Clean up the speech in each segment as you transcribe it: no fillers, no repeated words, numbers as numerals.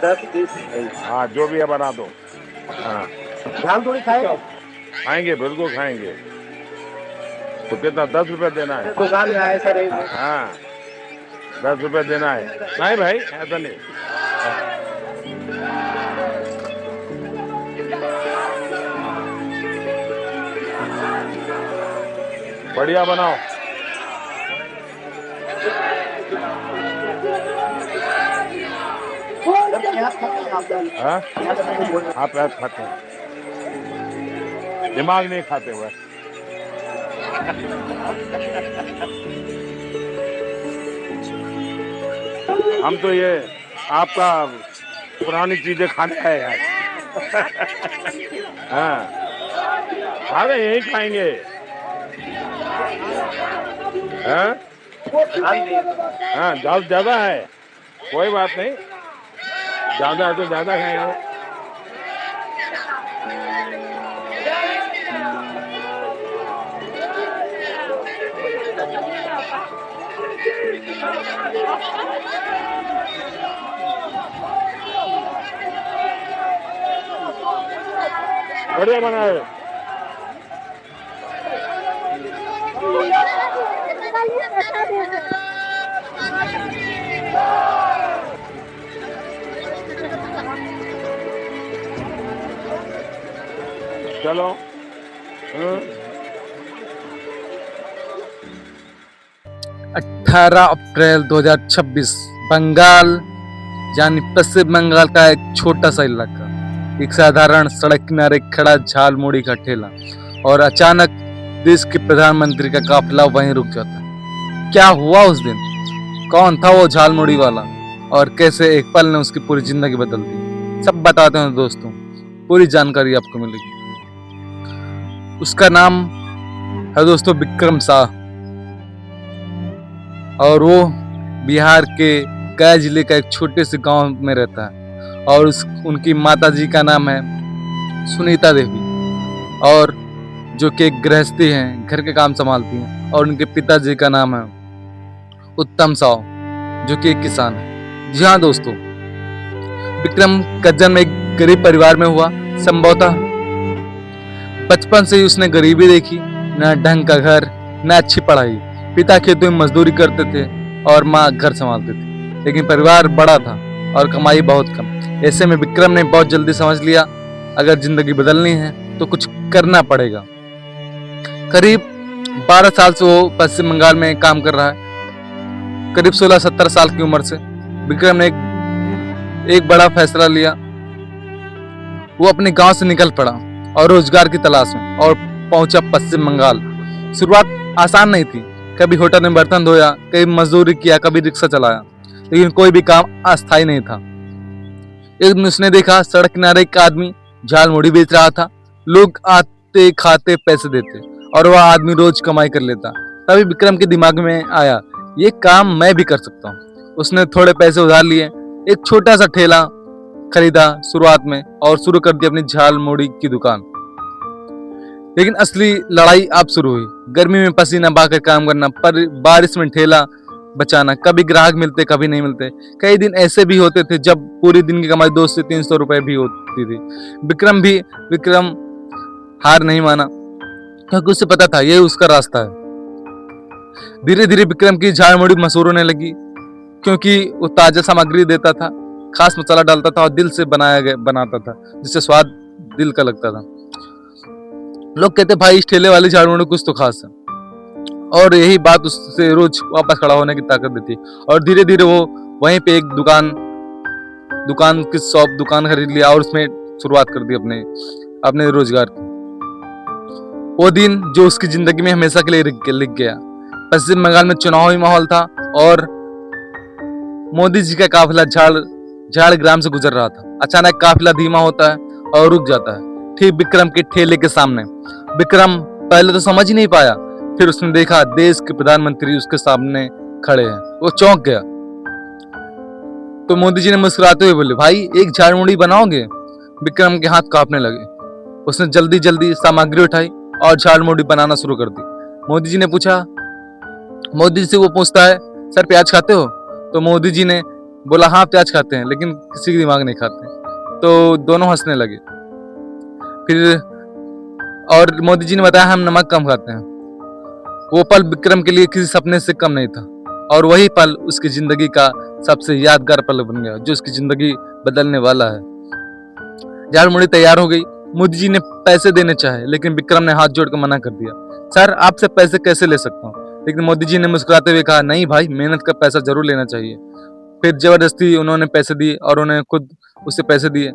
10-20। हाँ जो भी है बना दो। हाँ झाल थोड़ी खाएगा। खाएंगे, बिल्कुल खाएंगे। तो कितना 10 रुपए देना है? दुकान में आए सर। हाँ 10 रुपए देना है। नहीं भाई ऐसा नहीं। बढ़िया बनाओ। हाँ आप प्याज खाते हैं, दिमाग नहीं खाते हुए। हम तो ये आपका पुरानी चीजें खाने आए यार। हाँ खाएंगे, यही खाएंगे। हाँ हाँ दाल ज्यादा है, कोई बात नहीं, ज्यादा है तो ज्यादा खाएंगे। बढ़िया बनाए। चलो 18 अप्रैल 2026 बंगाल यानी पश्चिम बंगाल का एक छोटा सा इलाका, एक साधारण सड़क किनारे खड़ा झालमुड़ी का ठेला और अचानक देश के प्रधानमंत्री का काफिला वहीं रुक जाता है। क्या हुआ उस दिन? कौन था वो झालमुड़ी वाला और कैसे एक पल ने उसकी पूरी जिंदगी बदल दी? सब बताते हैं दोस्तों, पूरी जानकारी आपको मिलेगी। उसका नाम है दोस्तों विक्रम शाह और वो बिहार के गया जिले का एक छोटे से गांव में रहता है और उनकी माता जी का नाम है सुनीता देवी और जो कि एक गृहस्थी हैं, घर के काम संभालती हैं, और उनके पिताजी का नाम है उत्तम साव जो कि एक किसान है। जी हाँ दोस्तों, विक्रम का जन्म एक गरीब परिवार में हुआ। संभवतः बचपन से ही उसने गरीबी देखी, न ढंग का घर, न अच्छी पढ़ाई। पिता खेतों में मजदूरी करते थे और माँ घर संभालते थे, लेकिन परिवार बड़ा था और कमाई बहुत कम। ऐसे में विक्रम ने बहुत जल्दी समझ लिया, अगर जिंदगी बदलनी है तो कुछ करना पड़ेगा। करीब 12 साल से वो पश्चिम बंगाल में काम कर रहा है। करीब 16-17 साल की उम्र से विक्रम ने एक बड़ा फैसला लिया। वो अपने गांव से निकल पड़ा और रोजगार की तलाश में और पहुंचा पश्चिम बंगाल। शुरुआत आसान नहीं थी, कभी होटल में बर्तन धोया, कभी मजदूरी किया, कभी रिक्शा चलाया, लेकिन कोई भी काम अस्थायी नहीं था। एक दिन उसने देखा सड़क किनारे एक आदमी झालमुड़ी बेच रहा था। लोग आते खाते पैसे देते और वह आदमी रोज कमाई कर लेता। तभी विक्रम के दिमाग में आया, ये काम मैं भी कर सकता हूँ। उसने थोड़े पैसे उधार लिए, एक छोटा सा ठेला खरीदा शुरुआत में और शुरू कर दी अपनी झालमुड़ी की दुकान। लेकिन असली लड़ाई अब शुरू हुई। गर्मी में पसीना बहाकर काम करना, पर बारिश में ठेला बचाना, कभी ग्राहक मिलते कभी नहीं मिलते। कई दिन ऐसे भी होते थे जब पूरी दिन की कमाई 200 से 300 रुपए भी होती थी। विक्रम हार नहीं माना, क्योंकि उसे पता था ये उसका रास्ता है। धीरे धीरे विक्रम की झालमुड़ी मशहूर होने लगी, क्योंकि वो ताजा सामग्री देता था, खास मसाला डालता था और दिल से बनाता था, जिससे स्वाद दिल का लगता था। लोग कहते भाई इस ठेले वाली झालमुड़ी कुछ तो खास है, और यही बात उससे रोज वापस खड़ा होने की ताकत देती। और धीरे धीरे वो वहीं पे एक दुकान खरीद लिया और उसमें शुरुआत कर दी अपने रोजगार की। वो दिन जो उसकी जिंदगी में हमेशा के लिए लिख गया। पश्चिम बंगाल में चुनावी माहौल था और मोदी जी का काफिला झाड़ग्राम से गुजर रहा था। अचानक काफिला धीमा होता है और रुक जाता है ठीक विक्रम के ठेले के सामने। विक्रम पहले तो समझ ही नहीं पाया, फिर उसने देखा देश के प्रधानमंत्री उसके सामने खड़े हैं। वो चौंक गया। तो मोदी जी ने मुस्कुराते हुए बोले, भाई एक झालमुड़ी बनाओगे? विक्रम के हाथ कांपने लगे। उसने जल्दी सामग्री उठाई और झालमुड़ी बनाना शुरू कर दी। मोदी जी से वो पूछता है, सर प्याज खाते हो? तो मोदी जी ने बोला हाँ प्याज खाते हैं, लेकिन किसी की दिमाग नहीं खाते। तो दोनों हंसने लगे। फिर और मोदी जी ने बताया हम नमक कम खाते हैं। वो पल विक्रम के लिए किसी सपने से कम नहीं था, और वही पल उसकी जिंदगी का सबसे यादगार पल बन गया, जो उसकी जिंदगी बदलने वाला है। झाड़ मुड़ी तैयार हो गई। मोदी जी ने पैसे देने चाहे, लेकिन विक्रम ने हाथ जोड़कर मना कर दिया। सर, आपसे पैसे कैसे ले सकता हूँ? लेकिन मोदी जी ने मुस्कुराते हुए कहा, नहीं भाई, मेहनत का पैसा जरूर लेना चाहिए। फिर जबरदस्ती उन्होंने पैसे दिए, और उन्हें खुद उससे पैसे दिए,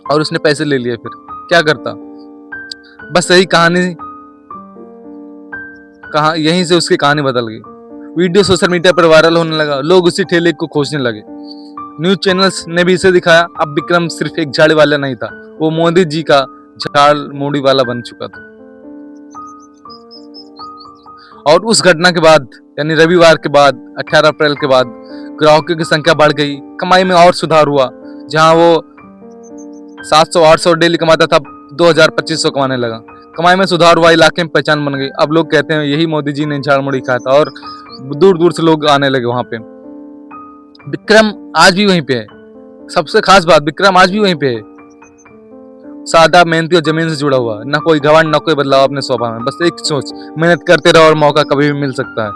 और उसने पैसे ले लिए। फिर क्या करता? बस यही कहानी, यहीं से उसकी कहानी बदल गई। वीडियो सोशल मीडिया पर वायरल होने लगा, लोग उसी ठेले को खोजने लगे। न्यूज चैनल्स ने भी इसे दिखाया। अब विक्रम सिर्फ एक झाड़ी वाला नहीं था, वो मोदी जी का झाड़ मोड़ी वाला बन चुका था। और उस घटना के बाद, यानी रविवार के बाद, 18 अप्रैल के बाद, ग्राहकों की संख्या बढ़ गई, कमाई में और सुधार हुआ। जहां वो 700-800 डेली कमाता था, 2000-2500 कमाने लगा। कमाई में सुधार हुआ, इलाके में पहचान बन गई। अब लोग कहते हैं यही मोदी जी ने झाड़ मुड़ी खाया था, और दूर दूर से लोग आने लगे वहां पे। विक्रम आज भी वहीं पे है। सबसे खास बात, विक्रम आज भी वहीं पे है, सादा, मेहनती और जमीन से जुड़ा हुआ। ना कोई घमंड, ना कोई बदलाव अपने स्वभाव में, बस एक सोच, मेहनत करते रहो और मौका कभी भी मिल सकता है।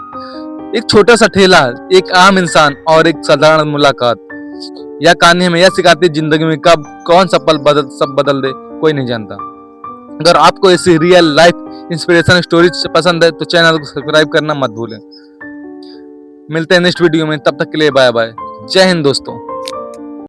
एक छोटा सा ठेला, एक आम इंसान और एक साधारण मुलाकात, यह कहानी हमें यह सिखाती है, जिंदगी में कब कौन सा पल सब बदल दे कोई नहीं जानता। अगर आपको ऐसी रियल लाइफ इंस्पिरेशन स्टोरीज पसंद है तो चैनल को सब्सक्राइब करना मत भूलें। मिलते हैं नेक्स्ट वीडियो में, तब तक के लिए बाय बाय। जय हिंद दोस्तों।